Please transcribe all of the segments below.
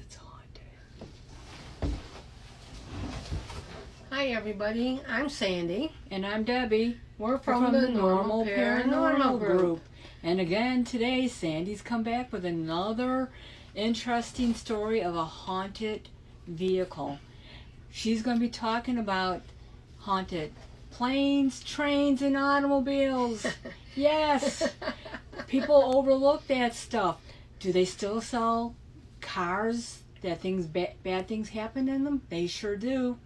it's haunted. Hi everybody, I'm Sandy. And I'm Debbie. We're from the Normal Paranormal Group. And again today, Sandy's come back with another interesting story of a haunted vehicle. She's going to be talking about haunted planes, trains, and automobiles. Yes! People overlook that stuff. Do they still sell cars that bad things happen in them? They sure do.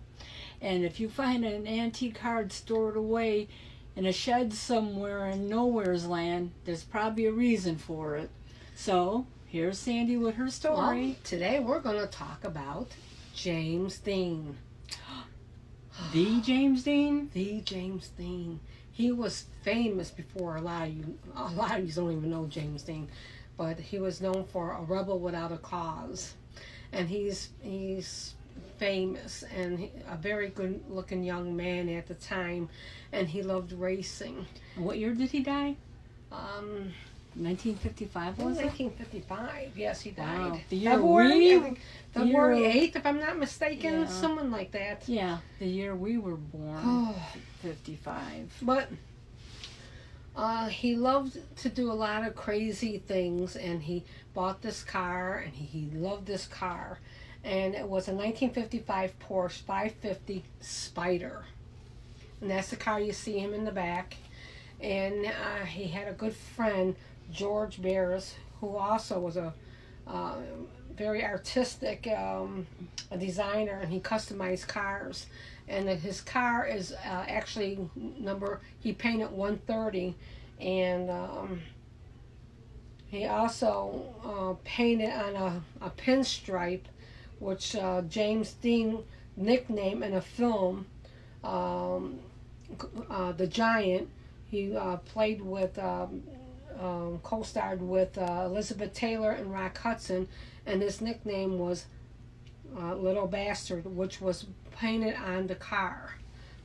And if you find an antique car stored away in a shed somewhere in nowhere's land, there's probably a reason for it. So, here's Sandy with her story. Well, today we're going to talk about James Dean. The James Dean? The James Dean. He was famous before a lot of you don't even know James Dean, but he was known for a rebel without a cause. And he's famous and a very good looking young man at the time, and he loved racing. What year did he die? 1955 was it? 1955. Yes, he died. Wow. The year February 8th, if I'm not mistaken, Yeah. someone like that. Yeah, the year we were born, 55. But he loved to do a lot of crazy things, and he bought this car, and he loved this car. And it was a 1955 Porsche 550 Spyder. And that's the car you see him in the back. And he had a good friend, George Barris, who also was a very artistic designer, and he customized cars. And his car is actually he painted 130, and he also painted on a pinstripe, which James Dean nicknamed in a film, The Giant. He played with, co-starred with Elizabeth Taylor and Rock Hudson, and his nickname was Little Bastard, which was painted on the car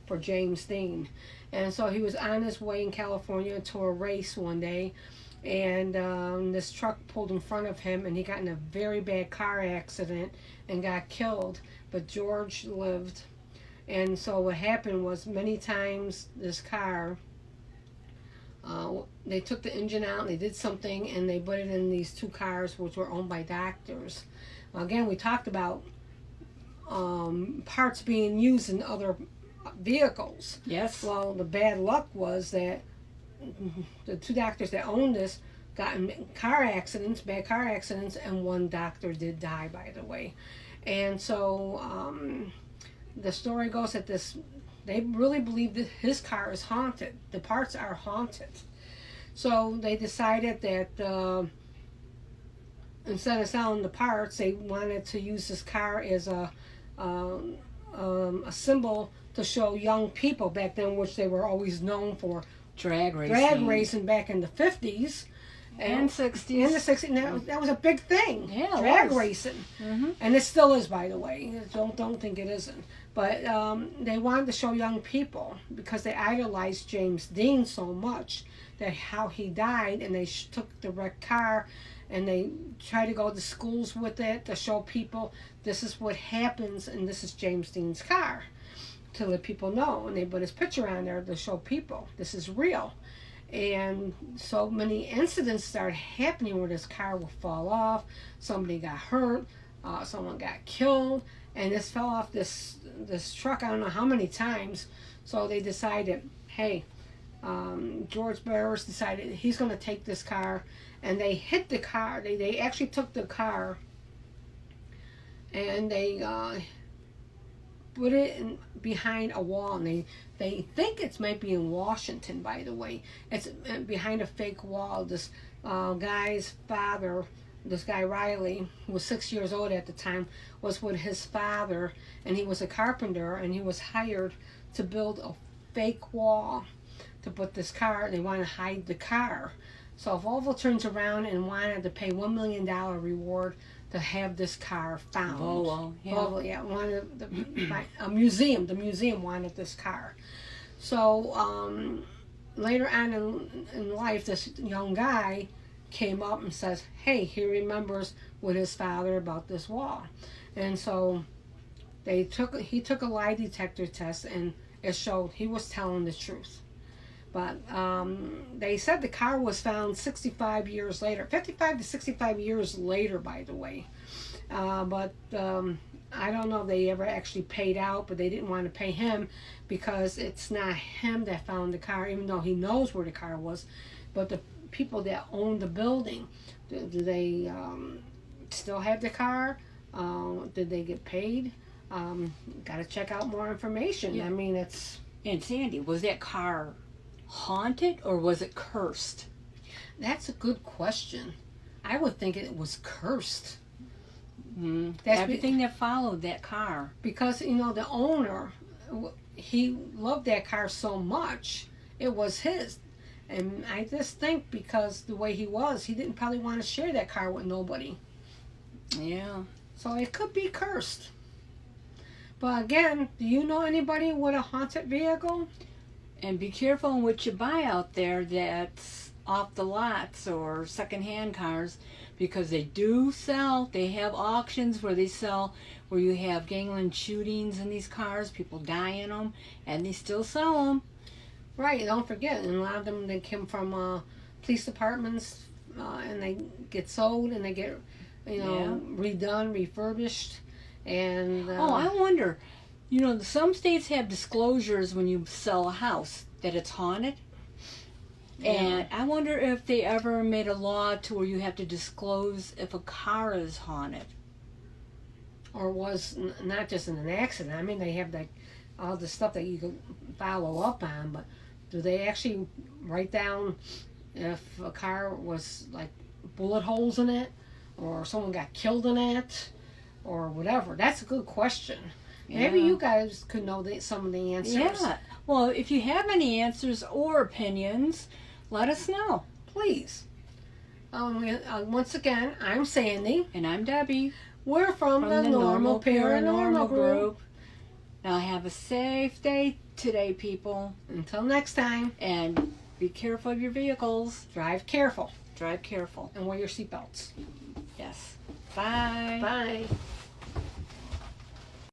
for James Dean. And so he was on his way in California to a race one day, and this truck pulled in front of him, and he got in a very bad car accident and got killed, but George lived. And so what happened was, many times this car, they took the engine out and they did something, and they put it in these two cars which were owned by doctors. Again, we talked about parts being used in other vehicles. Yes. Well, the bad luck was that the two doctors that owned this got in bad car accidents, and one doctor did die, by the way. And so the story goes that they really believe that his car is haunted. The parts are haunted. So they decided that instead of selling the parts, they wanted to use this car as a symbol to show young people back then, which they were always known for. Drag racing Back in the 50s. And 60s. In the 60s. That was a big thing. Yeah, drag racing. Mm-hmm. And it still is, by the way. Don't think it isn't. But they wanted to show young people, because they idolized James Dean so much, that how he died, and they took the wrecked car and they tried to go to schools with it to show people this is what happens, and this is James Dean's car, to let people know. And they put his picture on there to show people this is real. And so many incidents started happening where this car would fall off, somebody got hurt, someone got killed, and this fell off this truck I don't know how many times. So they decided, hey, George Barris decided he's going to take this car, and they hit the car. They actually took the car and they put it behind a wall, and they think it might be in Washington, by the way. It's behind a fake wall. This guy's father, this guy Riley, who was 6 years old at the time, was with his father, and he was a carpenter, and he was hired to build a fake wall to put this car. They want to hide the car. So Volvo turns around and wanted to pay $1 million reward to have this car found. Volvo, yeah. Volvo, yeah, wanted a museum. The museum wanted this car. So later on in life, this young guy came up and says, hey, he remembers with his father about this wall. And so he took a lie detector test, and it showed he was telling the truth. But they said the car was found 65 years later, 55 to 65 years later, by the way. But I don't know if they ever actually paid out, but they didn't want to pay him because it's not him that found the car, even though he knows where the car was. But the people that own the building, do they still have the car? Did they get paid? Got to check out more information. Yeah. I mean, it's... And Sandy, was that car haunted or was it cursed? That's a good question. I would think it was cursed. Everything that followed that car. Because, you know, the owner, he loved that car so much, it was his. And I just think because the way he was, he didn't probably want to share that car with nobody. Yeah. So it could be cursed. But again, do you know anybody with a haunted vehicle? And be careful in what you buy out there that's off the lots or secondhand cars, because they do sell, they have auctions where they sell, where you have gangland shootings in these cars, people die in them, and they still sell them. Right, don't forget, and a lot of them, they come from police departments, and they get sold, and they get, redone, refurbished, and... Oh, I wonder, some states have disclosures when you sell a house that it's haunted. Yeah. And I wonder if they ever made a law to where you have to disclose if a car is haunted. Or was not just in an accident. I mean, they have like all the stuff that you can follow up on, but do they actually write down if a car was like bullet holes in it, or someone got killed in it, or whatever? That's a good question. Maybe you guys could know some of the answers. Yeah. Well, if you have any answers or opinions, let us know. Please. Once again, I'm Sandy. And I'm Debbie. We're from the Normal Paranormal Group. Now have a safe day today, people. Until next time. And be careful of your vehicles. Drive careful. Drive careful. And wear your seatbelts. Yes. Bye. Bye.